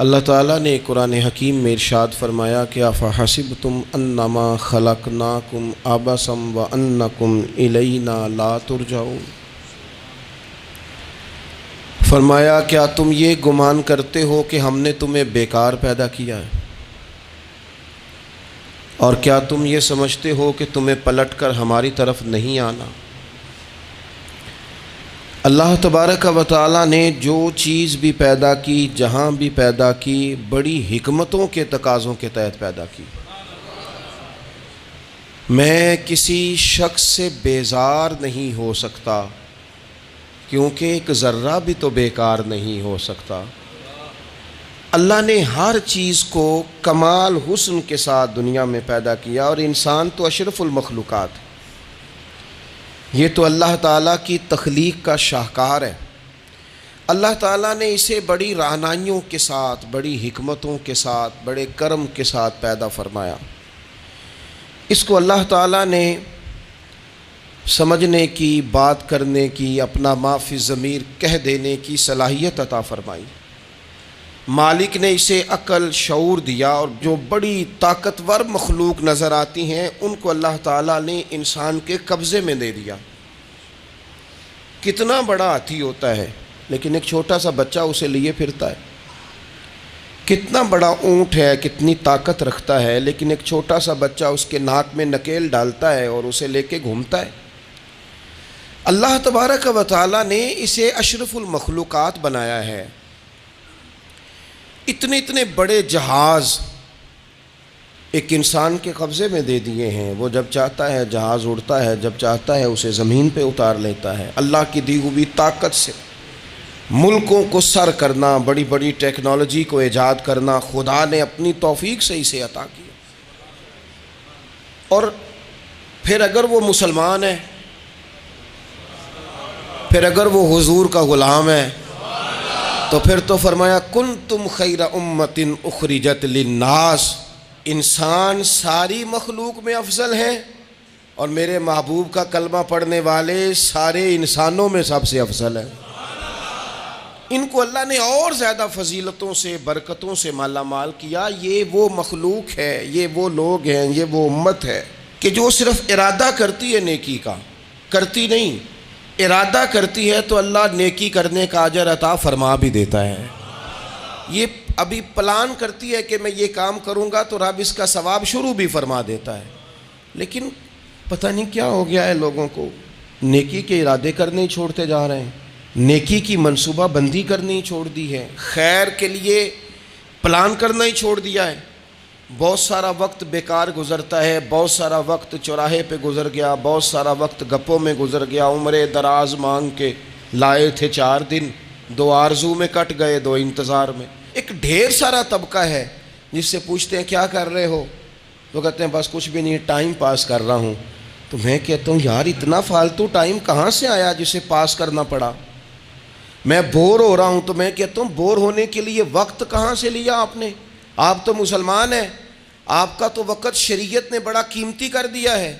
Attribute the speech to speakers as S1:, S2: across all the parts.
S1: اللہ تعالیٰ نے قرآن حکیم میں ارشاد فرمایا کہ افحسبتم انما خلقناکم عبثا وانکم الینا لا ترجعون، فرمایا کیا تم یہ گمان کرتے ہو کہ ہم نے تمہیں بیکار پیدا کیا ہے، اور کیا تم یہ سمجھتے ہو کہ تمہیں پلٹ کر ہماری طرف نہیں آنا؟ اللہ تبارک و تعالیٰ نے جو چیز بھی پیدا کی، جہاں بھی پیدا کی، بڑی حکمتوں کے تقاضوں کے تحت پیدا کی۔ میں کسی شخص سے بیزار نہیں ہو سکتا، کیونکہ ایک ذرہ بھی تو بیکار نہیں ہو سکتا۔ اللہ نے ہر چیز کو کمال حسن کے ساتھ دنیا میں پیدا کیا، اور انسان تو اشرف المخلوقات ہے۔ یہ تو اللہ تعالیٰ کی تخلیق کا شاہکار ہے۔ اللہ تعالیٰ نے اسے بڑی رہنائیوں کے ساتھ، بڑی حکمتوں کے ساتھ، بڑے کرم کے ساتھ پیدا فرمایا۔ اس کو اللہ تعالیٰ نے سمجھنے کی، بات کرنے کی، اپنا ما فی الضمیر کہہ دینے کی صلاحیت عطا فرمائی۔ مالک نے اسے عقل، شعور دیا، اور جو بڑی طاقتور مخلوق نظر آتی ہیں ان کو اللہ تعالیٰ نے انسان کے قبضے میں دے دیا۔ کتنا بڑا ہاتھی ہوتا ہے لیکن ایک چھوٹا سا بچہ اسے لیے پھرتا ہے۔ کتنا بڑا اونٹ ہے، کتنی طاقت رکھتا ہے، لیکن ایک چھوٹا سا بچہ اس کے ناک میں نکیل ڈالتا ہے اور اسے لے کے گھومتا ہے۔ اللہ تبارک و تعالیٰ نے اسے اشرف المخلوقات بنایا ہے۔ اتنے اتنے بڑے جہاز ایک انسان کے قبضے میں دے دیے ہیں۔ وہ جب چاہتا ہے جہاز اڑتا ہے، جب چاہتا ہے اسے زمین پہ اتار لیتا ہے۔ اللہ کی دی ہوئی طاقت سے ملکوں کو سر کرنا، بڑی بڑی ٹیکنالوجی کو ایجاد کرنا خدا نے اپنی توفیق سے اسے عطا کیا۔ اور پھر اگر وہ مسلمان ہے، پھر اگر وہ حضور کا غلام ہے، تو پھر تو فرمایا کنتم خیر امت اخرجت للناس، انسان ساری مخلوق میں افضل ہیں، اور میرے محبوب کا کلمہ پڑھنے والے سارے انسانوں میں سب سے افضل ہیں۔ ان کو اللہ نے اور زیادہ فضیلتوں سے، برکتوں سے مالا مال کیا۔ یہ وہ مخلوق ہے، یہ وہ لوگ ہیں، یہ وہ امت ہے کہ جو صرف ارادہ کرتی ہے نیکی کا، کرتی نہیں، ارادہ کرتی ہے تو اللہ نیکی کرنے کا اجر عطا فرما بھی دیتا ہے۔ یہ ابھی پلان کرتی ہے کہ میں یہ کام کروں گا تو رب اس کا ثواب شروع بھی فرما دیتا ہے، لیکن پتہ نہیں کیا ہو گیا ہے لوگوں کو، نیکی کے ارادے کرنے ہی چھوڑتے جا رہے ہیں، نیکی کی منصوبہ بندی کرنی ہی چھوڑ دی ہے، خیر کے لیے پلان کرنا ہی چھوڑ دیا ہے۔ بہت سارا وقت بیکار گزرتا ہے، بہت سارا وقت چوراہے پہ گزر گیا، بہت سارا وقت گپوں میں گزر گیا، عمرے دراز مانگ کے لائے تھے 4 دن، 2 آرزو میں کٹ گئے، 2 انتظار میں۔ ایک ڈھیر سارا طبقہ ہے جس سے پوچھتے ہیں کیا کر رہے ہو، وہ کہتے ہیں بس کچھ بھی نہیں، ٹائم پاس کر رہا ہوں۔ تو میں کہتا ہوں یار اتنا فالتو ٹائم کہاں سے آیا جسے پاس کرنا پڑا؟ میں بور ہو رہا ہوں، تو میں کہتا ہوں بور ہونے کے لیے وقت کہاں سے لیا آپ نے؟ آپ تو مسلمان ہیں، آپ کا تو وقت شریعت نے بڑا قیمتی کر دیا ہے۔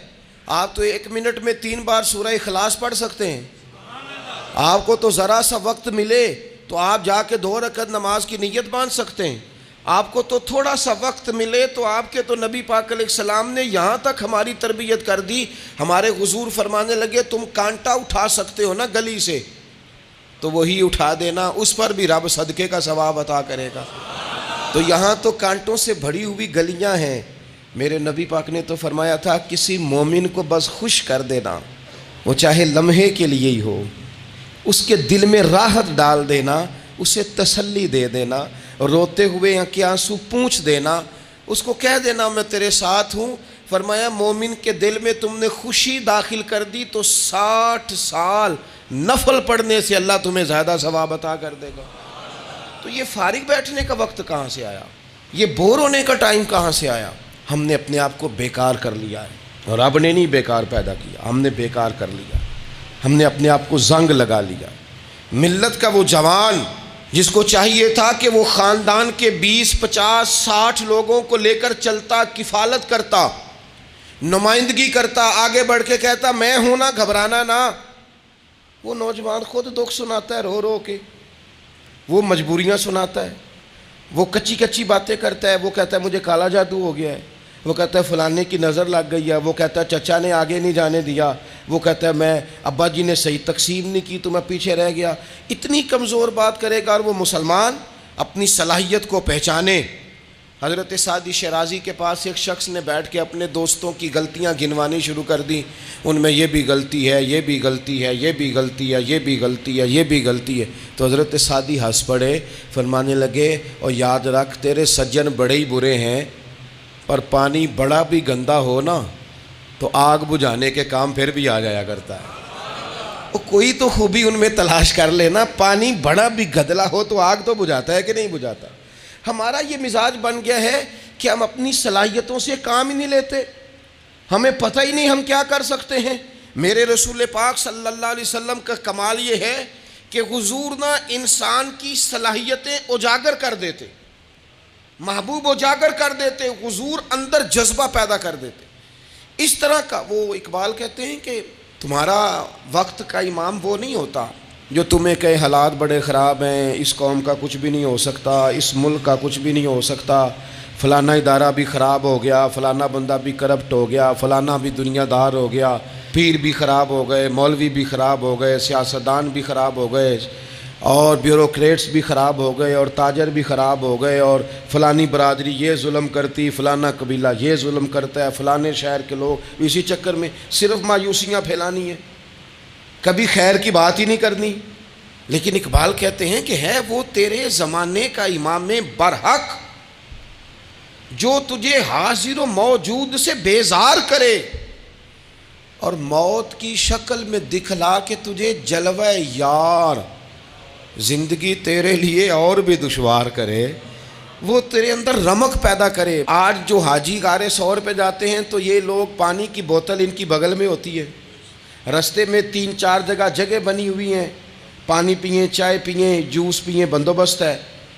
S1: آپ تو 1 منٹ میں 3 بار سورہ اخلاص پڑھ سکتے ہیں۔ آپ کو تو ذرا سا وقت ملے تو آپ جا کے 2 رکعت نماز کی نیت باندھ سکتے ہیں۔ آپ کو تو تھوڑا سا وقت ملے تو آپ کے تو نبی پاک علیہ السلام نے یہاں تک ہماری تربیت کر دی، ہمارے حضور فرمانے لگے تم کانٹا اٹھا سکتے ہو نا گلی سے، تو وہی اٹھا دینا، اس پر بھی رب صدقے کا ثواب عطا کرے گا۔ تو یہاں تو کانٹوں سے بھری ہوئی گلیاں ہیں۔ میرے نبی پاک نے تو فرمایا تھا کسی مومن کو بس خوش کر دینا، وہ چاہے لمحے کے لیے ہی ہو، اس کے دل میں راحت ڈال دینا، اسے تسلی دے دینا، روتے ہوئے یا کے آنسو پونچھ دینا، اس کو کہہ دینا میں تیرے ساتھ ہوں۔ فرمایا مومن کے دل میں تم نے خوشی داخل کر دی تو 60 سال نفل پڑھنے سے اللہ تمہیں زیادہ ثواب عطا کر دے گا۔ تو یہ فارغ بیٹھنے کا وقت کہاں سے آیا؟ یہ بور ہونے کا ٹائم کہاں سے آیا؟ ہم نے اپنے آپ کو بیکار کر لیا ہے، اور رب نے نہیں بیکار پیدا کیا، ہم نے بیکار کر لیا، ہم نے اپنے آپ کو زنگ لگا لیا۔ ملت کا وہ جوان جس کو چاہیے تھا کہ وہ خاندان کے 20 50 60 لوگوں کو لے کر چلتا، کفالت کرتا، نمائندگی کرتا، آگے بڑھ کے کہتا میں ہوں نا، گھبرانا نہ، وہ نوجوان خود دکھ سناتا ہے رو رو کے، وہ مجبوریاں سناتا ہے، وہ کچی کچی باتیں کرتا ہے، وہ کہتا ہے مجھے کالا جادو ہو گیا ہے، وہ کہتا ہے فلانے کی نظر لگ گئی ہے، وہ کہتا ہے چچا نے آگے نہیں جانے دیا، وہ کہتا ہے میں ابا جی نے صحیح تقسیم نہیں کی تو میں پیچھے رہ گیا۔ اتنی کمزور بات کرے گا، اور وہ مسلمان اپنی صلاحیت کو پہچانے۔ حضرت سعدی شیرازی کے پاس ایک شخص نے بیٹھ کے اپنے دوستوں کی غلطیاں گنوانی شروع کر دی، ان میں یہ بھی غلطی ہے، یہ بھی غلطی ہے، یہ بھی غلطی ہے، یہ بھی غلطی ہے، یہ بھی غلطی ہے۔ تو حضرت سعدی ہنس پڑے، فرمانے لگے اور یاد رکھ تیرے سجن بڑے ہی برے ہیں، پر پانی بڑا بھی گندا ہو نا تو آگ بجھانے کے کام پھر بھی آ جایا کرتا ہے۔ کوئی تو خوبی ان میں تلاش کر لینا، پانی بڑا بھی گدلا ہو تو آگ تو بجھاتا ہے کہ نہیں بجھاتا۔ ہمارا یہ مزاج بن گیا ہے کہ ہم اپنی صلاحیتوں سے کام ہی نہیں لیتے، ہمیں پتہ ہی نہیں ہم کیا کر سکتے ہیں۔ میرے رسول پاک صلی اللہ علیہ وسلم کا کمال یہ ہے کہ حضور نہ انسان کی صلاحیتیں اجاگر کر دیتے، محبوب اجاگر کر دیتے، حضور اندر جذبہ پیدا کر دیتے۔ اس طرح کا وہ اقبال کہتے ہیں کہ تمہارا وقت کا امام وہ نہیں ہوتا جو تمہیں کہے حالات بڑے خراب ہیں، اس قوم کا کچھ بھی نہیں ہو سکتا، اس ملک کا کچھ بھی نہیں ہو سکتا، فلانا ادارہ بھی خراب ہو گیا، فلانا بندہ بھی کرپٹ ہو گیا، فلانا بھی دنیا دار ہو گیا، پیر بھی خراب ہو گئے، مولوی بھی خراب ہو گئے، سیاستدان بھی خراب ہو گئے، اور بیوروکریٹس بھی خراب ہو گئے، اور تاجر بھی خراب ہو گئے، اور فلانی برادری یہ ظلم کرتی، فلانا قبیلہ یہ ظلم کرتا ہے، فلانے شہر کے لوگ، اسی چکر میں صرف مایوسیاں پھیلانی ہیں، کبھی خیر کی بات ہی نہیں کرنی۔ لیکن اقبال کہتے ہیں کہ ہے وہ تیرے زمانے کا امام برحق جو تجھے حاضر و موجود سے بیزار کرے اور موت کی شکل میں دکھلا کے تجھے جلوہ یار زندگی تیرے لیے اور بھی دشوار کرے، وہ تیرے اندر رمق پیدا کرے۔ آج جو حاجی غار سور پہ جاتے ہیں تو یہ لوگ پانی کی بوتل ان کی بغل میں ہوتی ہے، رستے میں 3-4 جگہ بنی ہوئی ہیں، پانی پئیں، چائے پئیں، جوس پئیں، بندوبست ہے،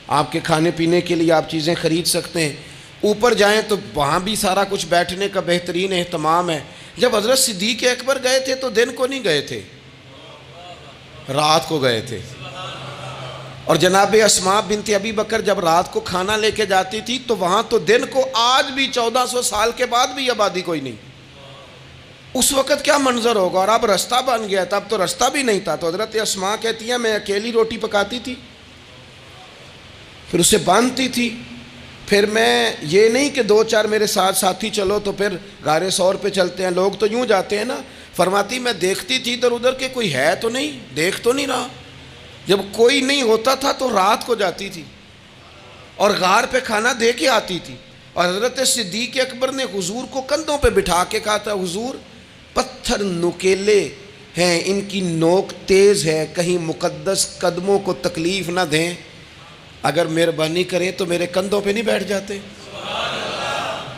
S1: آپ کے کھانے پینے کے لیے آپ چیزیں خرید سکتے ہیں۔ اوپر جائیں تو وہاں بھی سارا کچھ بیٹھنے کا بہترین اہتمام ہے۔ جب حضرت صدیق اکبر گئے تھے تو دن کو نہیں گئے تھے، رات کو گئے تھے، اور جناب اسماء بنت ابی بکر جب رات کو کھانا لے کے جاتی تھی تو وہاں تو دن کو آج بھی 1400 سال کے بعد بھی آبادی کوئی نہیں۔ اس وقت کیا منظر ہوگا، اور اب رستہ بن گیا تھا، اب تو رستہ بھی نہیں تھا۔ تو حضرت اسماء کہتی ہیں میں اکیلی روٹی پکاتی تھی، پھر اسے باندھتی تھی، پھر میں یہ نہیں کہ 2-4 میرے ساتھ ساتھی چلو تو پھر غار سور پہ چلتے ہیں، لوگ تو یوں جاتے ہیں نا۔ فرماتی میں دیکھتی تھی ادھر ادھر کہ کوئی ہے تو نہیں، دیکھ تو نہیں رہا۔ جب کوئی نہیں ہوتا تھا تو رات کو جاتی تھی اور غار پہ کھانا دے کے آتی تھی، اور حضرت صدیق اکبر نے حضور کو کندھوں پہ بٹھا کے کہا تھا حضور پتھر نکیلے ہیں، ان کی نوک تیز ہے، کہیں مقدس قدموں کو تکلیف نہ دیں، اگر مہربانی کریں تو میرے کندھوں پہ نہیں بیٹھ جاتے۔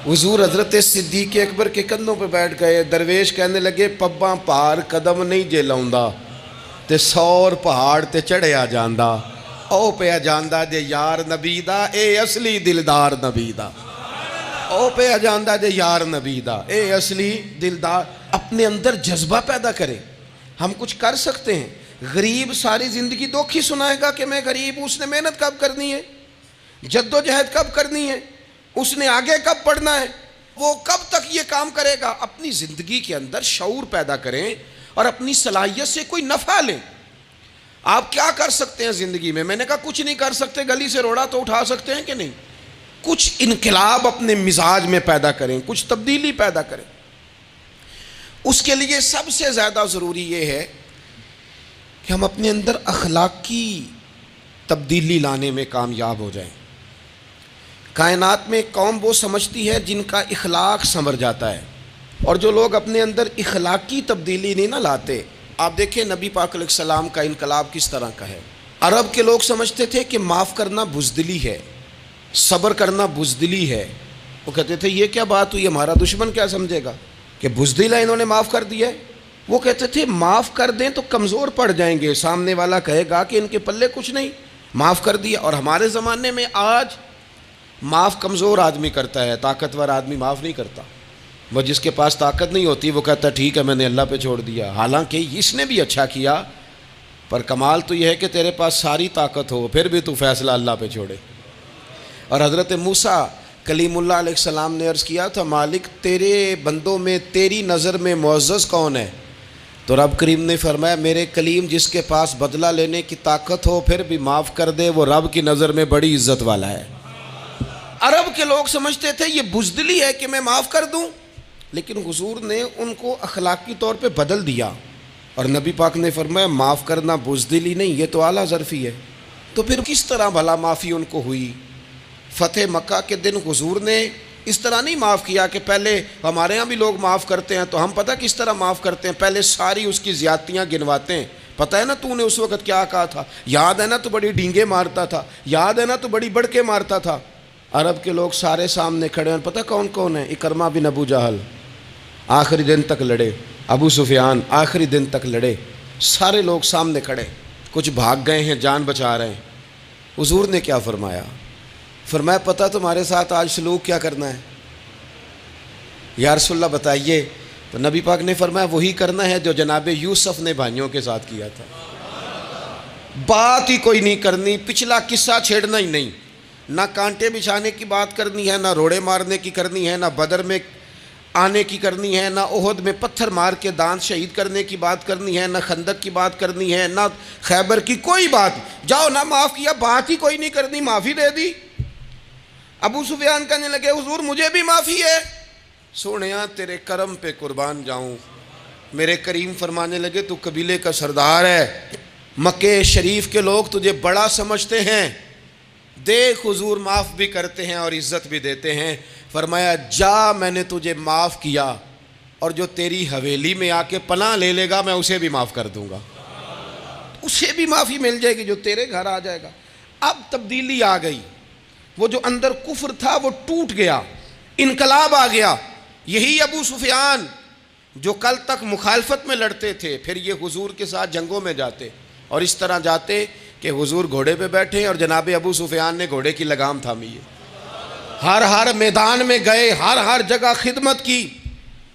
S1: حضور حضرت صدیق اکبر کے کندھوں پہ بیٹھ گئے۔ درویش کہنے لگے پباں پار قدم نہیں جے لاؤندا تے 100 پہاڑ تے چڑھیا جاندا، او پیا جاندا جے یار نبی دا، اے اصلی دلدار نبی دا، او پیا جاندا جے یار نبی دا، اے اصلی دلدار۔ اپنے اندر جذبہ پیدا کریں، ہم کچھ کر سکتے ہیں۔ غریب ساری زندگی دکھ ہی سنائے گا کہ میں غریب ہوں، اس نے محنت کب کرنی ہے، جد و جہد کب کرنی ہے، اس نے آگے کب پڑھنا ہے، وہ کب تک یہ کام کرے گا۔ اپنی زندگی کے اندر شعور پیدا کریں اور اپنی صلاحیت سے کوئی نفع لیں۔ آپ کیا کر سکتے ہیں زندگی میں؟ میں نے کہا کچھ نہیں کر سکتے، گلی سے روڑا تو اٹھا سکتے ہیں کہ نہیں؟ کچھ انقلاب اپنے مزاج میں پیدا کریں، کچھ تبدیلی پیدا کریں۔ اس کے لیے سب سے زیادہ ضروری یہ ہے کہ ہم اپنے اندر اخلاقی تبدیلی لانے میں کامیاب ہو جائیں۔ کائنات میں ایک قوم وہ سمجھتی ہے جن کا اخلاق سنور جاتا ہے، اور جو لوگ اپنے اندر اخلاقی تبدیلی نہیں نہ لاتے، آپ دیکھیں نبی پاک علیہ السلام کا انقلاب کس طرح کا ہے۔ عرب کے لوگ سمجھتے تھے کہ معاف کرنا بزدلی ہے، صبر کرنا بزدلی ہے۔ وہ کہتے تھے یہ کیا بات ہوئی، ہمارا دشمن کیا سمجھے گا کہ بزدل ہے، انہوں نے معاف کر دیا ہے۔ وہ کہتے تھے معاف کر دیں تو کمزور پڑ جائیں گے، سامنے والا کہے گا کہ ان کے پلے کچھ نہیں، معاف کر دیا۔ اور ہمارے زمانے میں آج معاف کمزور آدمی کرتا ہے، طاقتور آدمی معاف نہیں کرتا۔ وہ جس کے پاس طاقت نہیں ہوتی وہ کہتا ہے ٹھیک ہے میں نے اللہ پہ چھوڑ دیا، حالانکہ اس نے بھی اچھا کیا، پر کمال تو یہ ہے کہ تیرے پاس ساری طاقت ہو پھر بھی تو فیصلہ اللہ پہ چھوڑے۔ اور حضرت موسیٰ کلیم اللہ علیہ السلام نے عرض کیا تھا مالک تیرے بندوں میں تیری نظر میں معزز کون ہے؟ تو رب کریم نے فرمایا میرے کلیم جس کے پاس بدلہ لینے کی طاقت ہو پھر بھی معاف کر دے وہ رب کی نظر میں بڑی عزت والا ہے۔ عرب کے لوگ سمجھتے تھے یہ بزدلی ہے کہ میں معاف کر دوں، لیکن حضور نے ان کو اخلاقی طور پہ بدل دیا، اور نبی پاک نے فرمایا معاف کرنا بزدلی نہیں، یہ تو اعلیٰ ظرفی ہے۔ تو پھر کس طرح بھلا معافی ان کو ہوئی؟ فتح مکہ کے دن حضور نے اس طرح نہیں معاف کیا کہ پہلے ہمارے ہاں بھی لوگ معاف کرتے ہیں تو ہم پتہ کس طرح معاف کرتے ہیں، پہلے ساری اس کی زیادتیاں گنواتے ہیں۔ پتہ ہے نا تو نے اس وقت کیا کہا تھا، یاد ہے نا تو بڑی ڈینگے مارتا تھا، یاد ہے نا تو بڑی بڑھ کے مارتا تھا۔ عرب کے لوگ سارے سامنے کھڑے ہیں، پتہ کون کون ہیں؟ اکرمہ بن ابو جہل آخری دن تک لڑے، ابو سفیان آخری دن تک لڑے، سارے لوگ سامنے کھڑے، کچھ بھاگ گئے ہیں جان بچا رہے ہیں۔ حضور نے کیا فرمایا؟ فرمایا پتہ تمہارے ساتھ آج سلوک کیا کرنا ہے؟ یا رسول اللہ بتائیے۔ تو نبی پاک نے فرمایا وہی کرنا ہے جو جناب یوسف نے بھائیوں کے ساتھ کیا تھا، بات ہی کوئی نہیں کرنی، پچھلا قصہ چھیڑنا ہی نہیں، نہ کانٹے بچھانے کی بات کرنی ہے، نہ روڑے مارنے کی کرنی ہے، نہ بدر میں آنے کی کرنی ہے، نہ احد میں پتھر مار کے دانت شہید کرنے کی بات کرنی ہے، نہ خندق کی بات کرنی ہے، نہ خیبر کی کوئی بات۔ جاؤ نہ معاف کیا، بات ہی کوئی نہیں کرنی، معافی دے دی۔ ابو سفیان کہنے لگے حضور مجھے بھی معافی ہے۔ سونیا تیرے کرم پہ قربان جاؤں۔ میرے کریم فرمانے لگے تو قبیلے کا سردار ہے، مکہ شریف کے لوگ تجھے بڑا سمجھتے ہیں، دیکھ حضور معاف بھی کرتے ہیں اور عزت بھی دیتے ہیں۔ فرمایا جا میں نے تجھے معاف کیا، اور جو تیری حویلی میں آ کے پناہ لے لے گا میں اسے بھی معاف کر دوں گا، اسے بھی معافی مل جائے گی جو تیرے گھر آ جائے گا۔ اب تبدیلی آ گئی، وہ جو اندر کفر تھا وہ ٹوٹ گیا، انقلاب آ گیا۔ یہی ابو سفیان جو کل تک مخالفت میں لڑتے تھے، پھر یہ حضور کے ساتھ جنگوں میں جاتے، اور اس طرح جاتے کہ حضور گھوڑے پہ بیٹھے اور جناب ابو سفیان نے گھوڑے کی لگام تھامی ہے، ہر میدان میں گئے، ہر جگہ خدمت کی۔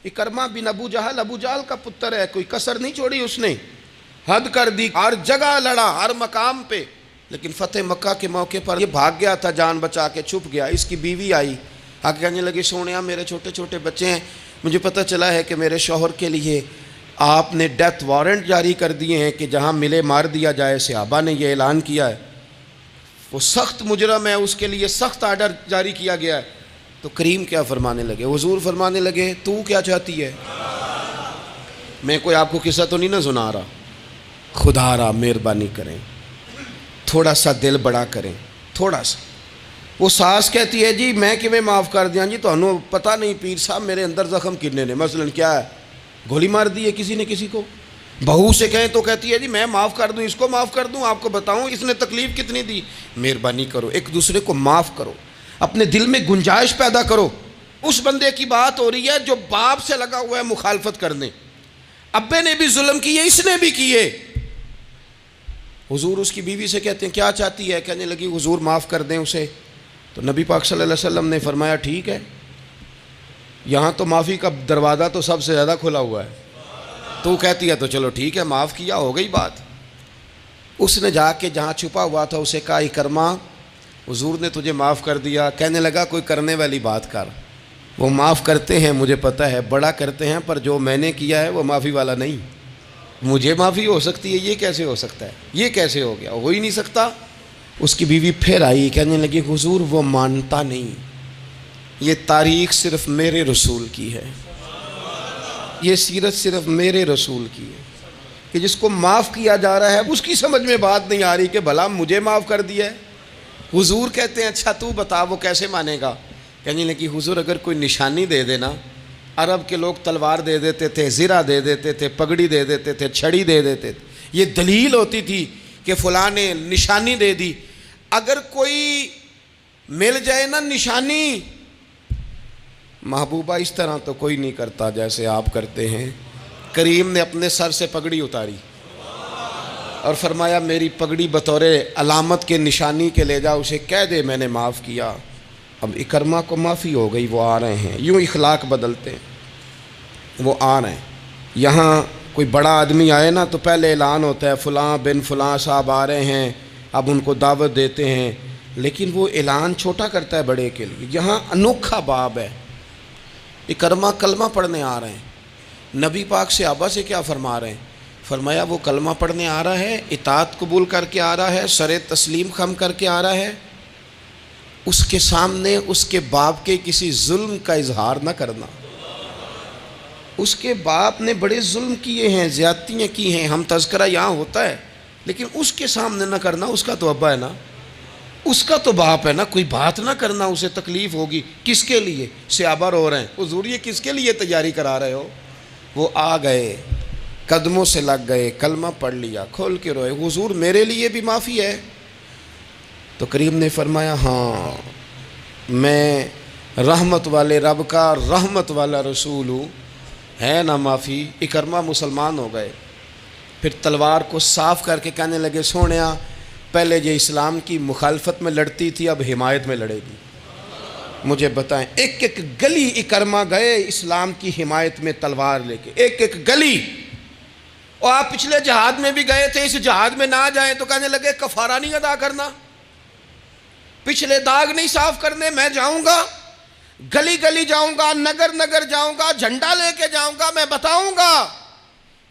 S1: اکرمہ بن ابو جہل کا پتر ہے، کوئی کسر نہیں چھوڑی اس نے، حد کر دی، ہر جگہ لڑا، ہر مقام پہ۔ لیکن فتح مکہ کے موقع پر یہ بھاگ گیا تھا، جان بچا کے چھپ گیا۔ اس کی بیوی آئی، آگے کہنے لگی سونیا میرے چھوٹے چھوٹے بچے ہیں، مجھے پتہ چلا ہے کہ میرے شوہر کے لیے آپ نے ڈیتھ وارنٹ جاری کر دیے ہیں کہ جہاں ملے مار دیا جائے، صحابہ نے یہ اعلان کیا ہے، وہ سخت مجرم ہے، اس کے لیے سخت آرڈر جاری کیا گیا ہے۔ تو کریم کیا فرمانے لگے؟ حضور فرمانے لگے تو کیا چاہتی ہے؟ میں کوئی آپ کو قصہ تو نہیں نہ سنا رہا، خدا را مہربانی کریں، تھوڑا سا دل بڑا کریں، تھوڑا سا۔ وہ ساس کہتی ہے جی میں کیویں معاف کر دیاں جی، تمہیں پتہ نہیں پیر صاحب میرے اندر زخم کنے نے، مثلا کیا ہے، گولی مار دی ہے کسی نے کسی کو۔ بہو سے کہیں تو کہتی ہے جی میں معاف کر دوں، اس کو معاف کر دوں، آپ کو بتاؤں اس نے تکلیف کتنی دی۔ مہربانی کرو ایک دوسرے کو معاف کرو، اپنے دل میں گنجائش پیدا کرو۔ اس بندے کی بات ہو رہی ہے جو باپ سے لگا ہوا ہے مخالفت کرنے، ابے نے بھی ظلم کیے، اس نے بھی کیے۔ حضور اس کی بیوی سے کہتے ہیں کیا چاہتی ہے؟ کہنے لگی حضور معاف کر دیں اسے۔ تو نبی پاک صلی اللہ علیہ وسلم نے فرمایا ٹھیک ہے، یہاں تو معافی کا دروازہ تو سب سے زیادہ کھلا ہوا ہے، تو کہتی ہے تو چلو ٹھیک ہے معاف کیا، ہو گئی بات۔ اس نے جا کے جہاں چھپا ہوا تھا اسے کہا اکرمہ حضور نے تجھے معاف کر دیا۔ کہنے لگا کوئی کرنے والی بات کر، وہ معاف کرتے ہیں مجھے پتہ ہے، بڑا کرتے ہیں، پر جو میں نے کیا ہے وہ معافی والا نہیں۔ مجھے معافی ہو سکتی ہے، یہ کیسے ہو سکتا ہے، یہ کیسے ہو گیا، ہو ہی نہیں سکتا۔ اس کی بیوی پھر آئی، کہنے لگی حضور وہ مانتا نہیں، یہ تاریخ صرف میرے رسول کی ہے، یہ سیرت صرف میرے رسول کی ہے، کہ جس کو معاف کیا جا رہا ہے اس کی سمجھ میں بات نہیں آ رہی کہ بھلا مجھے معاف کر دیا ہے۔ حضور کہتے ہیں اچھا تو بتا وہ کیسے مانے گا؟ کہنے لگی حضور اگر کوئی نشانی دے دینا، عرب کے لوگ تلوار دے دیتے تھے، زرہ دے دیتے تھے، پگڑی دے دیتے تھے، چھڑی دے دیتے تھے، یہ دلیل ہوتی تھی کہ فلاں نے نشانی دے دی۔ اگر کوئی مل جائے نا نشانی، محبوبہ اس طرح تو کوئی نہیں کرتا جیسے آپ کرتے ہیں۔ کریم نے اپنے سر سے پگڑی اتاری اور فرمایا میری پگڑی بطور علامت کے نشانی کے لے جا، اسے کہہ دے میں نے معاف کیا۔ اب اکرمہ کو معافی ہو گئی، وہ آ رہے ہیں، یوں اخلاق بدلتے ہیں، وہ آ رہے ہیں۔ یہاں کوئی بڑا آدمی آئے نا تو پہلے اعلان ہوتا ہے فلاں بن فلاں صاحب آ رہے ہیں، اب ان کو دعوت دیتے ہیں، لیکن وہ اعلان چھوٹا کرتا ہے بڑے کے لیے. یہاں انوکھا باب ہے. اکرمہ کلمہ پڑھنے آ رہے ہیں. نبی پاک صحابہ سے کیا فرما رہے ہیں؟ فرمایا وہ کلمہ پڑھنے آ رہا ہے، اطاعت قبول کر کے آ رہا ہے، سر تسلیم خم کر کے آ رہا ہے، اس کے سامنے اس کے باپ کے کسی ظلم کا اظہار نہ کرنا. اس کے باپ نے بڑے ظلم کیے ہیں، زیادتیاں کی ہیں، ہم تذکرہ یہاں ہوتا ہے، لیکن اس کے سامنے نہ کرنا. اس کا تو ابا ہے نا، اس کا تو باپ ہے نا، کوئی بات نہ کرنا، اسے تکلیف ہوگی. کس کے لیے؟ صحابہ رو رہے ہیں. حضور یہ کس کے لیے تیاری کرا رہے ہو؟ وہ آ گئے، قدموں سے لگ گئے، کلمہ پڑھ لیا، کھول کے روئے. حضور میرے لیے بھی معافی ہے؟ تو کریم نے فرمایا ہاں، میں رحمت والے رب کا رحمت والا رسول ہوں، ہے نا معافی. اکرمہ مسلمان ہو گئے. پھر تلوار کو صاف کر کے کہنے لگے سونیا پہلے یہ اسلام کی مخالفت میں لڑتی تھی، اب حمایت میں لڑے گی. مجھے بتائیں، ایک ایک گلی اکرمہ گئے اسلام کی حمایت میں تلوار لے کے، ایک ایک گلی. اور آپ پچھلے جہاد میں بھی گئے تھے، اس جہاد میں نہ جائیں تو کہنے لگے کفارہ نہیں ادا کرنا، پچھلے داغ نہیں صاف کرنے. میں جاؤں گا، گلی گلی جاؤں گا، نگر نگر جاؤں گا، جھنڈا لے کے جاؤں گا. میں بتاؤں گا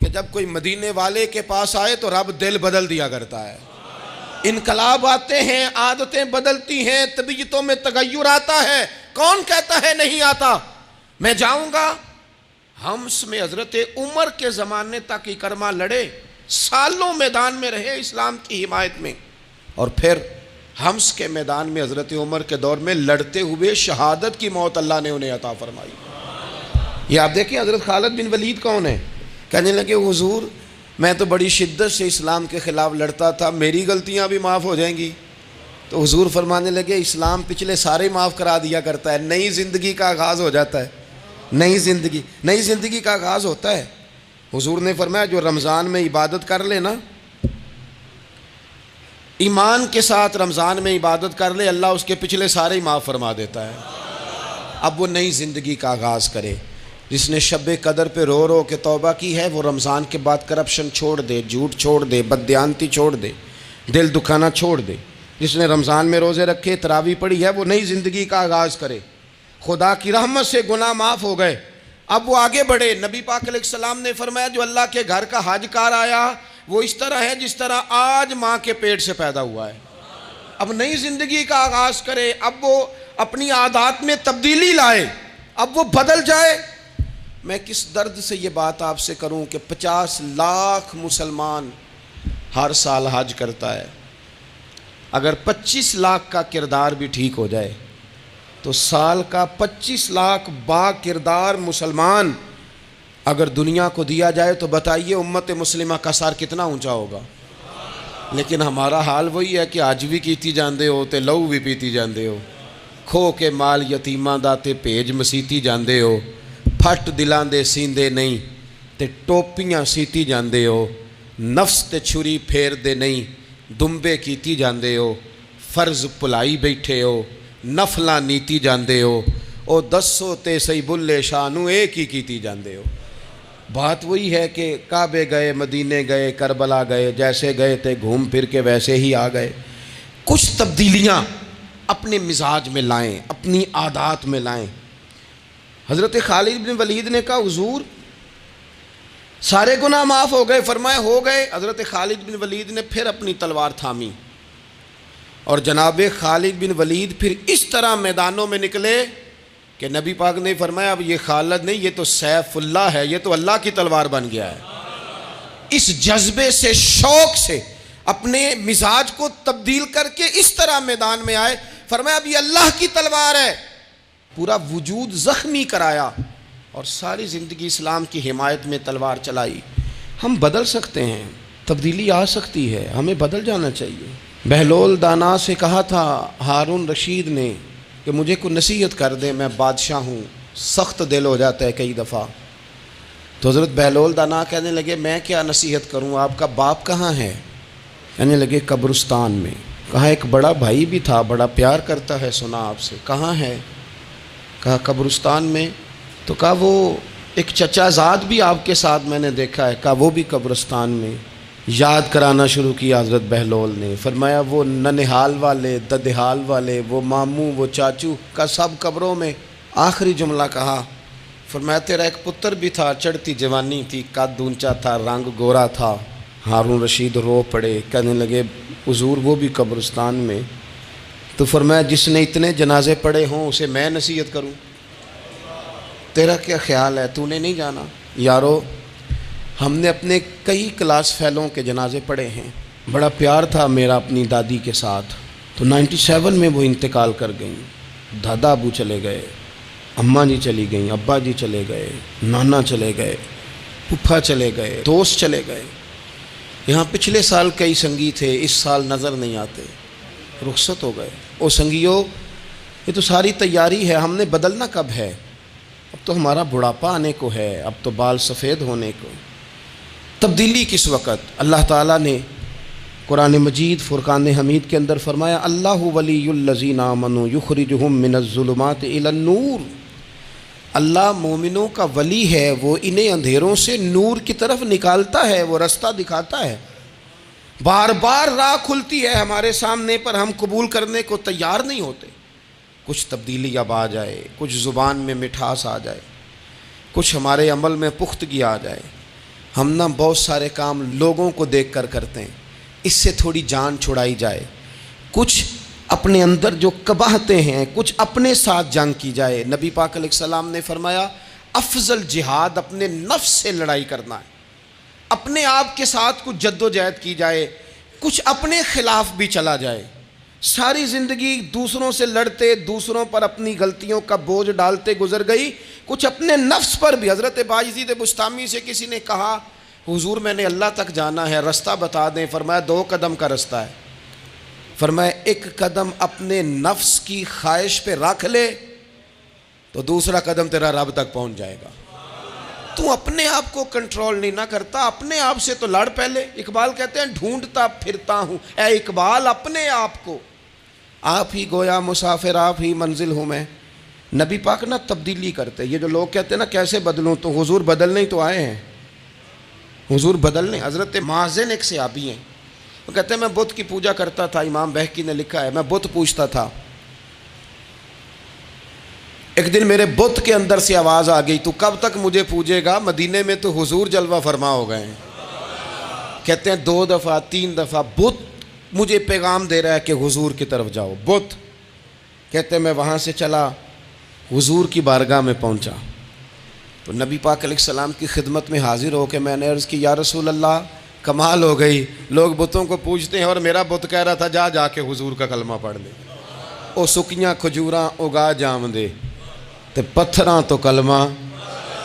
S1: کہ جب کوئی مدینے والے کے پاس آئے تو رب دل بدل دیا کرتا ہے. انقلاب آتے ہیں، عادتیں بدلتی ہیں، طبیعتوں میں تغیر آتا ہے. کون کہتا ہے نہیں آتا؟ میں جاؤں گا. حمص میں حضرت عمر کے زمانے تک اکرمہ لڑے، سالوں میدان میں رہے اسلام کی حمایت میں، اور پھر حمص کے میدان میں حضرت عمر کے دور میں لڑتے ہوئے شہادت کی موت اللہ نے انہیں عطا فرمائی. یہ آپ دیکھیں حضرت خالد بن ولید کون ہے؟ کہنے لگے حضور میں تو بڑی شدت سے اسلام کے خلاف لڑتا تھا، میری غلطیاں بھی معاف ہو جائیں گی. تو حضور فرمانے لگے اسلام پچھلے سارے معاف کرا دیا کرتا ہے، نئی زندگی کا آغاز ہو جاتا ہے. نئی زندگی کا آغاز ہوتا ہے. حضور نے فرمایا جو رمضان میں عبادت کر لے نا، ایمان کے ساتھ رمضان میں عبادت کر لے، اللہ اس کے پچھلے سارے ہی معاف فرما دیتا ہے. اب وہ نئی زندگی کا آغاز کرے. جس نے شب قدر پہ رو رو کے توبہ کی ہے وہ رمضان کے بعد کرپشن چھوڑ دے، جھوٹ چھوڑ دے، بددیانتی چھوڑ دے، دل دکھانا چھوڑ دے. جس نے رمضان میں روزے رکھے، تراویح پڑھی ہے، وہ نئی زندگی کا آغاز کرے. خدا کی رحمت سے گناہ معاف ہو گئے، اب وہ آگے بڑھے. نبی پاک علیہ السلام نے فرمایا جو اللہ کے گھر کا حج کار آیا وہ اس طرح ہے جس طرح آج ماں کے پیٹ سے پیدا ہوا ہے. اب نئی زندگی کا آغاز کرے، اب وہ اپنی عادات میں تبدیلی لائے، اب وہ بدل جائے. میں کس درد سے یہ بات آپ سے کروں کہ 50 لاکھ مسلمان ہر سال حج کرتا ہے. اگر 25 لاکھ کا کردار بھی ٹھیک ہو جائے تو سال کا 25 لاکھ با کردار مسلمان اگر دنیا کو دیا جائے تو بتائیے امت مسلمہ کا سر کتنا اونچا ہوگا. لیکن ہمارا حال وہی ہے کہ آج بھی کیتی جاندے ہو تے لہو بھی پیتی جاندے ہو، کھو کے مال یتیماں دا تے بھیج مسیتی جاندے ہو، پھٹ دلاں دے سیندے نہیں تے ٹوپیاں سیتی جاندے ہو، نفس تے چھری پھیر دے نہیں دمبے کیتی جاندے ہو، فرض پلائی بیٹھے ہو، نفلاں نیتی جاندے ہو، او دسو تے سی بلے شانو ایک ہی کیتی جاندے ہو. بات وہی ہے کہ کعبے گئے، مدینے گئے، کربلا گئے، جیسے گئے تھے گھوم پھر کے ویسے ہی آ گئے. کچھ تبدیلیاں اپنے مزاج میں لائیں، اپنی عادات میں لائیں. حضرت خالد بن ولید نے کہا حضور سارے گناہ معاف ہو گئے. فرمایا ہو گئے. حضرت خالد بن ولید نے پھر اپنی تلوار تھامی اور جناب خالد بن ولید پھر اس طرح میدانوں میں نکلے کہ نبی پاک نے فرمایا اب یہ خالد نہیں، یہ تو سیف اللہ ہے، یہ تو اللہ کی تلوار بن گیا ہے. اس جذبے سے، شوق سے اپنے مزاج کو تبدیل کر کے اس طرح میدان میں آئے. فرمایا اب یہ اللہ کی تلوار ہے. پورا وجود زخمی کرایا اور ساری زندگی اسلام کی حمایت میں تلوار چلائی. ہم بدل سکتے ہیں، تبدیلی آ سکتی ہے، ہمیں بدل جانا چاہیے. بہلول دانا سے کہا تھا ہارون رشید نے کہ مجھے کوئی نصیحت کر دے، میں بادشاہ ہوں، سخت دل ہو جاتا ہے کئی دفعہ. تو حضرت بہلول دانا کہنے لگے میں کیا نصیحت کروں، آپ کا باپ کہاں ہے؟ کہنے لگے قبرستان میں. کہا ایک بڑا بھائی بھی تھا، بڑا پیار کرتا ہے، سنا آپ سے، کہاں ہے؟ کہا قبرستان میں. تو کہا وہ ایک چچا زاد بھی آپ کے ساتھ میں نے دیکھا ہے. کہا وہ بھی قبرستان میں. یاد کرانا شروع کیا حضرت بہلول نے، فرمایا وہ ننہال والے، ددہال والے، وہ ماموں، وہ چاچو کا سب قبروں میں آخری جملہ کہا، فرمایا تیرا ایک پتر بھی تھا، چڑھتی جوانی تھی، قد اونچا تھا، رنگ گورا تھا۔ ہارون رشید رو پڑے، کہنے لگے حضور وہ بھی قبرستان میں؟ تو فرمایا جس نے اتنے جنازے پڑھے ہوں اسے میں نصیحت کروں؟ تیرا کیا خیال ہے، تو نے نہیں جانا؟ یارو ہم نے اپنے کئی کلاس فیلوں کے جنازے پڑھے ہیں، بڑا پیار تھا میرا اپنی دادی کے ساتھ، تو 97 میں وہ انتقال کر گئیں، دادا ابو چلے گئے، اماں جی چلی گئیں، ابا جی چلے گئے، نانا چلے گئے، پھپھا چلے گئے، دوست چلے گئے۔ یہاں پچھلے سال کئی سنگی تھے، اس سال نظر نہیں آتے، رخصت ہو گئے۔ او سنگیو، یہ تو ساری تیاری ہے، ہم نے بدلنا کب ہے؟ اب تو ہمارا بڑھاپا آنے کو ہے، اب تو بال سفید ہونے کو۔ تبدیلی کس وقت؟ اللہ تعالیٰ نے قرآن مجید فرقان حمید کے اندر فرمایا اللہ ولی الذین آمنوا یخرجہم من الظلمات الی النور۔ اللہ مومنوں کا ولی ہے، وہ انہیں اندھیروں سے نور کی طرف نکالتا ہے، وہ رستہ دکھاتا ہے۔ بار بار راہ کھلتی ہے ہمارے سامنے، پر ہم قبول کرنے کو تیار نہیں ہوتے۔ کچھ تبدیلی اب آ جائے، کچھ زبان میں مٹھاس آ جائے، کچھ ہمارے عمل میں پختگی آ جائے۔ ہم نہ بہت سارے کام لوگوں کو دیکھ کر کرتے ہیں، اس سے تھوڑی جان چھڑائی جائے۔ کچھ اپنے اندر جو قباہتیں ہیں، کچھ اپنے ساتھ جنگ کی جائے۔ نبی پاک علیہ السلام نے فرمایا افضل جہاد اپنے نفس سے لڑائی کرنا ہے، اپنے آپ کے ساتھ کچھ جد و جہد کی جائے، کچھ اپنے خلاف بھی چلا جائے۔ ساری زندگی دوسروں سے لڑتے، دوسروں پر اپنی غلطیوں کا بوجھ ڈالتے گزر گئی، کچھ اپنے نفس پر بھی۔ حضرت بایزید بستامی سے کسی نے کہا حضور میں نے اللہ تک جانا ہے، رستہ بتا دیں۔ فرمایا 2 قدم کا رستہ ہے۔ فرمایا 1 قدم اپنے نفس کی خواہش پہ رکھ لے تو دوسرا قدم تیرا رب تک پہنچ جائے گا۔ تو اپنے آپ کو کنٹرول نہیں نہ کرتا، اپنے آپ سے تو لڑ پہلے۔ اقبال کہتے ہیں ڈھونڈتا پھرتا ہوں اے اقبال اپنے آپ کو، آپ ہی گویا مسافر آپ ہی منزل ہوں میں۔ نبی پاک نہ تبدیلی کرتے۔ یہ جو لوگ کہتے ہیں نا کیسے بدلوں، تو حضور بدلنے ہی تو آئے ہیں، حضور بدلنے۔ حضرت مازن ایک صحابی ہیں، وہ کہتے ہیں میں بت کی پوجا کرتا تھا، امام بہقی نے لکھا ہے میں بت پوجتا تھا۔ ایک دن میرے بت کے اندر سے آواز آ گئی تو کب تک مجھے پوجے گا، مدینے میں تو حضور جلوہ فرما ہو گئے ہیں۔ کہتے ہیں 2 دفعہ 3 دفعہ بت مجھے پیغام دے رہا ہے کہ حضور کی طرف جاؤ، بت۔ کہتے ہیں میں وہاں سے چلا، حضور کی بارگاہ میں پہنچا تو نبی پاک علیہ السلام کی خدمت میں حاضر ہو کے میں نے عرض کی یا رسول اللہ کمال ہو گئی، لوگ بتوں کو پوجتے ہیں اور میرا بت کہہ رہا تھا جا کے حضور کا کلمہ پڑھ لے۔ او سکیاں کھجوراں اگا جام دے تے پتھراں تو کلمہ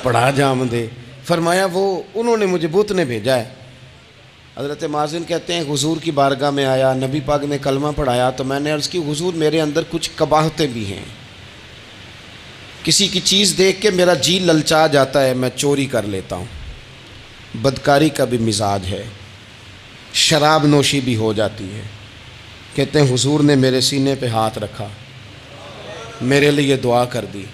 S1: پڑھا جام دے۔ فرمایا وہ انہوں نے مجھے بت نے بھیجا ہے۔ حضرت مازن کہتے ہیں حضور کی بارگاہ میں آیا، نبی پاک نے کلمہ پڑھایا تو میں نے عرض کی حضور میرے اندر کچھ قباہتیں بھی ہیں، کسی کی چیز دیکھ کے میرا جی للچا جاتا ہے، میں چوری کر لیتا ہوں، بدکاری کا بھی مزاج ہے، شراب نوشی بھی ہو جاتی ہے۔ کہتے ہیں حضور نے میرے سینے پہ ہاتھ رکھا، میرے لیے دعا کر دی۔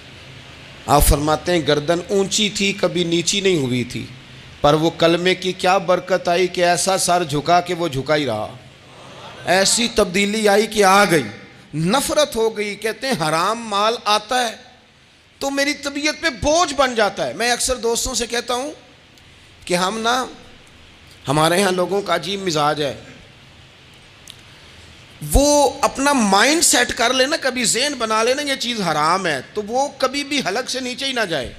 S1: آپ فرماتے ہیں گردن اونچی تھی کبھی نیچی نہیں ہوئی تھی، پر وہ کلمے کی کیا برکت آئی کہ ایسا سر جھکا کہ وہ جھکا ہی رہا، ایسی تبدیلی آئی کہ آ گئی، نفرت ہو گئی۔ کہتے ہیں حرام مال آتا ہے تو میری طبیعت پہ بوجھ بن جاتا ہے۔ میں اکثر دوستوں سے کہتا ہوں کہ ہمارے ہاں لوگوں کا عجیب مزاج ہے، وہ اپنا مائنڈ سیٹ کر لینا، کبھی ذہن بنا لینا یہ چیز حرام ہے تو وہ کبھی بھی حلق سے نیچے ہی نہ جائے۔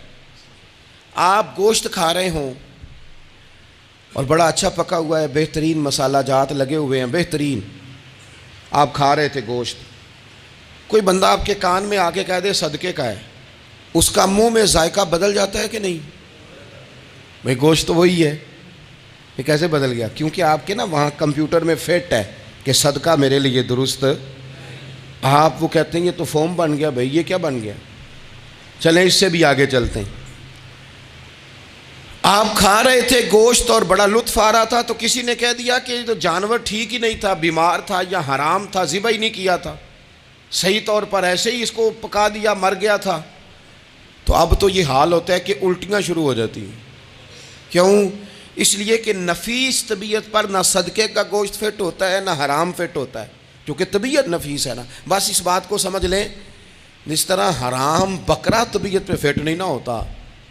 S1: آپ گوشت کھا رہے ہوں اور بڑا اچھا پکا ہوا ہے، بہترین مسالہ جات لگے ہوئے ہیں، بہترین، آپ کھا رہے تھے گوشت، کوئی بندہ آپ کے کان میں آ کے کہہ دے صدقے کا ہے، اس کا منہ میں ذائقہ بدل جاتا ہے کہ نہیں؟ بھئی گوشت تو وہی ہے، یہ کیسے بدل گیا؟ کیونکہ آپ کے نا وہاں کمپیوٹر میں فٹ ہے کہ صدقہ میرے لیے درست۔ آپ وہ کہتے ہیں یہ تو فارم بن گیا، بھئی یہ کیا بن گیا؟ چلیں اس سے بھی آگے چلتے ہیں۔ آپ کھا رہے تھے گوشت اور بڑا لطف آ رہا تھا تو کسی نے کہہ دیا کہ یہ تو جانور ٹھیک ہی نہیں تھا، بیمار تھا یا حرام تھا، ذبح ہی نہیں کیا تھا، صحیح طور پر ایسے ہی اس کو پکا دیا، مر گیا تھا۔ تو اب تو یہ حال ہوتا ہے کہ الٹیاں شروع ہو جاتی ہیں۔ کیوں؟ اس لیے کہ نفیس طبیعت پر نہ صدقے کا گوشت فٹ ہوتا ہے نہ حرام فٹ ہوتا ہے، کیونکہ طبیعت نفیس ہے نا. بس اس بات کو سمجھ لیں، جس طرح حرام بکرا طبیعت پہ فٹ نہیں نہ ہوتا،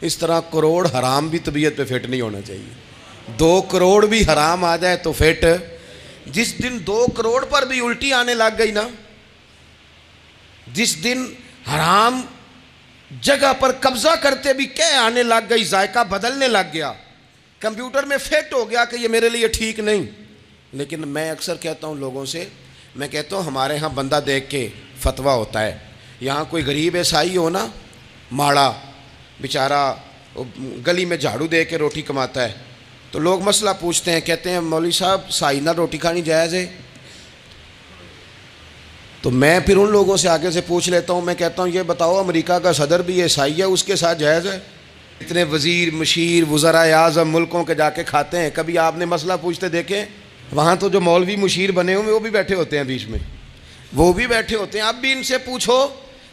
S1: اس طرح کروڑ حرام بھی طبیعت پہ فٹ نہیں ہونا چاہیے. 2 کروڑ بھی حرام آ جائے تو فٹ. جس دن 2 کروڑ پر بھی الٹی آنے لگ گئی نا، جس دن حرام جگہ پر قبضہ کرتے بھی کہہ آنے لگ گئی، ذائقہ بدلنے لگ گیا، کمپیوٹر میں فٹ ہو گیا کہ یہ میرے لیے ٹھیک نہیں. لیکن میں اکثر کہتا ہوں لوگوں سے، میں کہتا ہوں ہمارے ہاں بندہ دیکھ کے فتویٰ ہوتا ہے. یہاں کوئی غریب عیسائی ہو نا، ماڑا بیچارہ گلی میں جھاڑو دے کے روٹی کماتا ہے، تو لوگ مسئلہ پوچھتے ہیں، کہتے ہیں مولوی صاحب سائنہ روٹی کھانی جائز ہے؟ تو میں پھر ان لوگوں سے آگے سے پوچھ لیتا ہوں، میں کہتا ہوں یہ بتاؤ امریکہ کا صدر بھی عیسائی ہے، اس کے ساتھ جائز ہے؟ اتنے وزیر مشیر وزراء اعظم ملکوں کے جا کے کھاتے ہیں، کبھی آپ نے مسئلہ پوچھتے دیکھیں؟ وہاں تو جو مولوی مشیر بنے ہوئے وہ بھی بیٹھے ہوتے ہیں بیچ میں، وہ بھی بیٹھے ہوتے ہیں، اب بھی ان سے پوچھو.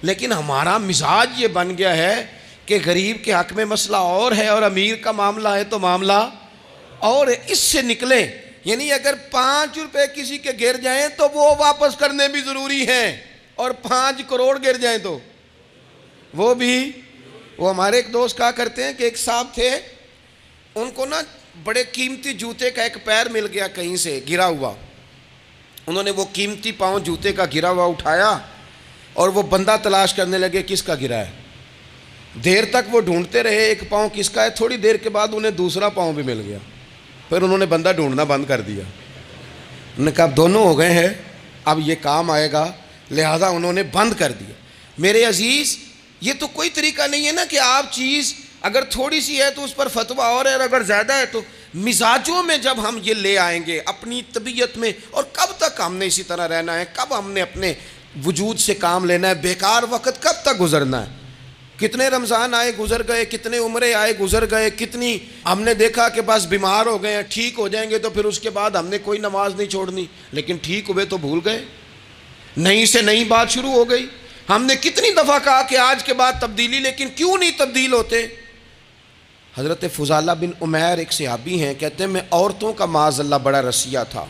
S1: لیکن ہمارا مزاج یہ بن گیا ہے کہ غریب کے حق میں مسئلہ اور ہے اور امیر کا معاملہ ہے تو معاملہ اور اس سے نکلیں. یعنی اگر 5 روپے کسی کے گر جائیں تو وہ واپس کرنے بھی ضروری ہیں، اور 5 کروڑ گر جائیں تو وہ بھی. وہ ہمارے ایک دوست کہا کرتے ہیں کہ ایک صاحب تھے، ان کو نا بڑے قیمتی جوتے کا ایک پیر مل گیا کہیں سے گرا ہوا. انہوں نے وہ قیمتی پاؤں جوتے کا گرا ہوا اٹھایا اور وہ بندہ تلاش کرنے لگے کس کا گرا ہے. دیر تک وہ ڈھونڈتے رہے ایک پاؤں کس کا ہے، تھوڑی دیر کے بعد انہیں دوسرا پاؤں بھی مل گیا. پھر انہوں نے بندہ ڈھونڈنا بند کر دیا. انہوں نے کہا اب دونوں ہو گئے ہیں، اب یہ کام آئے گا، لہذا انہوں نے بند کر دیا. میرے عزیز، یہ تو کوئی طریقہ نہیں ہے نا کہ آپ چیز اگر تھوڑی سی ہے تو اس پر فتویٰ اور ہے، اور اگر زیادہ ہے تو مزاجوں میں جب ہم یہ لے آئیں گے اپنی طبیعت میں، اور کب تک ہم نے اسی طرح رہنا ہے؟ کب ہم نے اپنے وجود سے کام لینا ہے؟ بیکار وقت کب تک گزرنا ہے؟ کتنے رمضان آئے گزر گئے، کتنے عمرے آئے گزر گئے، کتنی ہم نے دیکھا کہ بس بیمار ہو گئے ہیں، ٹھیک ہو جائیں گے تو پھر اس کے بعد ہم نے کوئی نماز نہیں چھوڑنی، لیکن ٹھیک ہوئے تو بھول گئے، نئی سے نئی بات شروع ہو گئی. ہم نے کتنی دفعہ کہا کہ آج کے بعد تبدیلی، لیکن کیوں نہیں تبدیل ہوتے؟ حضرت فضالہ بن عمیر ایک صحابی ہیں، کہتے ہیں میں عورتوں کا معاذ اللہ بڑا رسیہ تھا.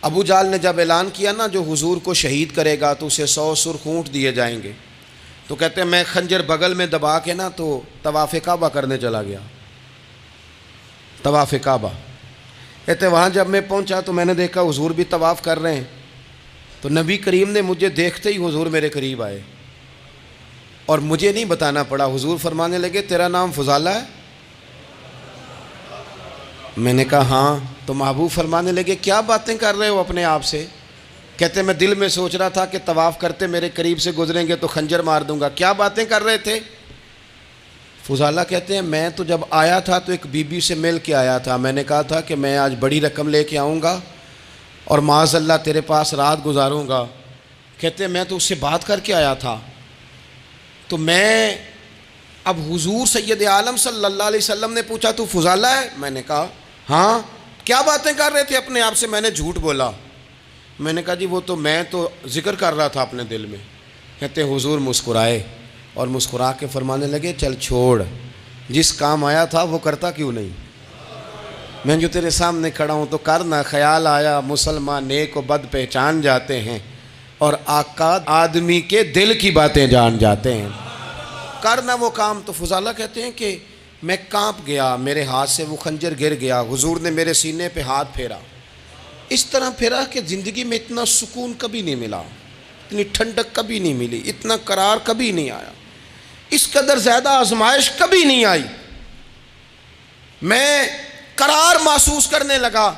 S1: ابو جہل نے جب اعلان کیا نا جو حضور کو شہید کرے گا تو اسے 100 سرخ اونٹ دیے جائیں گے، تو کہتے ہیں میں خنجر بغل میں دبا کے نا تو طواف کعبہ کرنے چلا گیا. طواف کعبہ کہتے وہاں جب میں پہنچا تو میں نے دیکھا حضور بھی طواف کر رہے ہیں، تو نبی کریم نے مجھے دیکھتے ہی حضور میرے قریب آئے اور مجھے نہیں بتانا پڑا. حضور فرمانے لگے تیرا نام فضالہ ہے؟ میں نے کہا ہاں. تو محبوب فرمانے لگے کیا باتیں کر رہے ہو اپنے آپ سے؟ کہتے میں دل میں سوچ رہا تھا کہ طواف کرتے میرے قریب سے گزریں گے تو خنجر مار دوں گا. کیا باتیں کر رہے تھے؟ فضالہ کہتے ہیں میں تو جب آیا تھا تو ایک بی بی سے مل کے آیا تھا، میں نے کہا تھا کہ میں آج بڑی رقم لے کے آؤں گا اور معاذ اللہ تیرے پاس رات گزاروں گا. کہتے ہیں میں تو اس سے بات کر کے آیا تھا. تو میں اب حضور سید عالم صلی اللہ علیہ وسلم نے پوچھا تو فضالہ ہے؟ میں نے کہا ہاں. کیا باتیں کر رہے تھے اپنے آپ سے؟ میں نے جھوٹ بولا. میں نے کہا جی وہ تو میں تو ذکر کر رہا تھا اپنے دل میں. کہتے حضور مسکرائے اور مسکرا کے فرمانے لگے چل چھوڑ، جس کام آیا تھا وہ کرتا کیوں نہیں؟ میں جو تیرے سامنے کھڑا ہوں تو کرنا. خیال آیا مسلمان نیک و بد پہچان جاتے ہیں اور آقا آدمی کے دل کی باتیں جان جاتے ہیں. کرنا وہ کام. تو فضالہ کہتے ہیں کہ میں کانپ گیا، میرے ہاتھ سے وہ خنجر گر گیا. حضور نے میرے سینے پہ ہاتھ پھیرا، اس طرح پھیرا کہ زندگی میں اتنا سکون کبھی نہیں ملا، اتنی ٹھنڈک کبھی نہیں ملی، اتنا قرار کبھی نہیں آیا، اس قدر زیادہ آزمائش کبھی نہیں آئی. میں قرار محسوس کرنے لگا.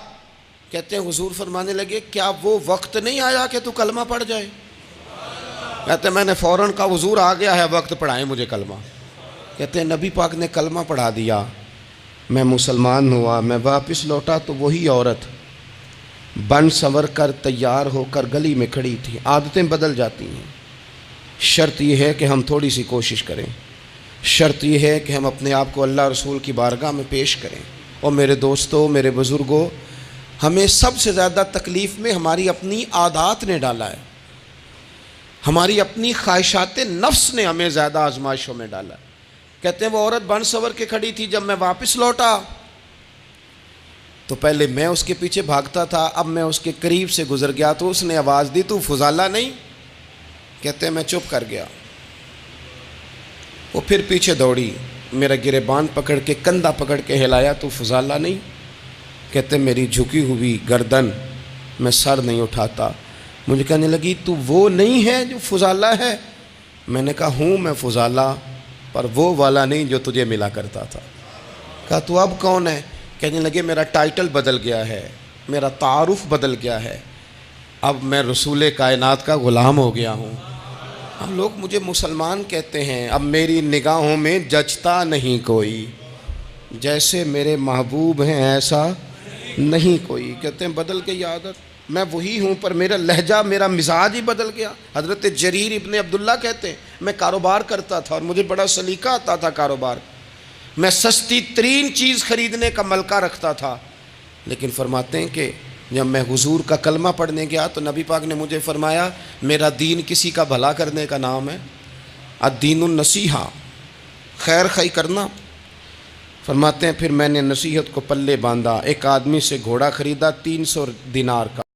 S1: کہتے ہیں حضور فرمانے لگے کیا وہ وقت نہیں آیا کہ تو کلمہ پڑھ جائے؟ کہتے ہیں میں نے فوراً کہا حضور آ گیا ہے وقت، پڑھائیں مجھے کلمہ. کہتے ہیں نبی پاک نے کلمہ پڑھا دیا، میں مسلمان ہوا. میں واپس لوٹا تو وہی عورت بن سنور کر تیار ہو کر گلی میں کھڑی تھی. عادتیں بدل جاتی ہیں. شرط یہ ہے کہ ہم تھوڑی سی کوشش کریں، شرط یہ ہے کہ ہم اپنے آپ کو اللہ رسول کی بارگاہ میں پیش کریں. اور میرے دوستوں، میرے بزرگوں، ہمیں سب سے زیادہ تکلیف میں ہماری اپنی عادات نے ڈالا ہے، ہماری اپنی خواہشات نفس نے ہمیں زیادہ آزمائشوں میں ڈالا ہے. کہتے ہیں وہ عورت بن سنور کے کھڑی تھی. جب میں واپس لوٹا تو پہلے میں اس کے پیچھے بھاگتا تھا، اب میں اس کے قریب سے گزر گیا تو اس نے آواز دی، تو فضالہ نہیں؟ کہتے ہیں میں چپ کر گیا۔ وہ پھر پیچھے دوڑی، میرا گریبان پکڑ کے کندھا پکڑ کے ہلایا، تو فضالہ نہیں؟ کہتے میری جھکی ہوئی گردن، میں سر نہیں اٹھاتا۔ مجھے کہنے لگی تو وہ نہیں ہے جو فضالہ ہے؟ میں نے کہا ہوں میں فضالہ، پر وہ والا نہیں جو تجھے ملا کرتا تھا۔ کہا تو اب کون ہے؟ کہنے لگے میرا ٹائٹل بدل گیا ہے، میرا تعارف بدل گیا ہے، اب میں رسول کائنات کا غلام ہو گیا ہوں۔ اب لوگ مجھے مسلمان کہتے ہیں، اب میری نگاہوں میں جچتا نہیں کوئی، جیسے میرے محبوب ہیں ایسا نہیں کوئی۔ کہتے ہیں بدل گئی عادت، میں وہی ہوں پر میرا لہجہ، میرا مزاج ہی بدل گیا۔ حضرت جریر ابن عبداللہ کہتے ہیں میں کاروبار کرتا تھا اور مجھے بڑا سلیقہ آتا تھا کاروبار، میں سستی ترین چیز خریدنے کا ملکہ رکھتا تھا، لیکن فرماتے ہیں کہ جب میں حضور کا کلمہ پڑھنے گیا تو نبی پاک نے مجھے فرمایا میرا دین کسی کا بھلا کرنے کا نام ہے، الدین النصیحہ، خیر خی کرنا۔ فرماتے ہیں پھر میں نے نصیحت کو پلے باندھا، ایک آدمی سے گھوڑا خریدا 300 دینار کا،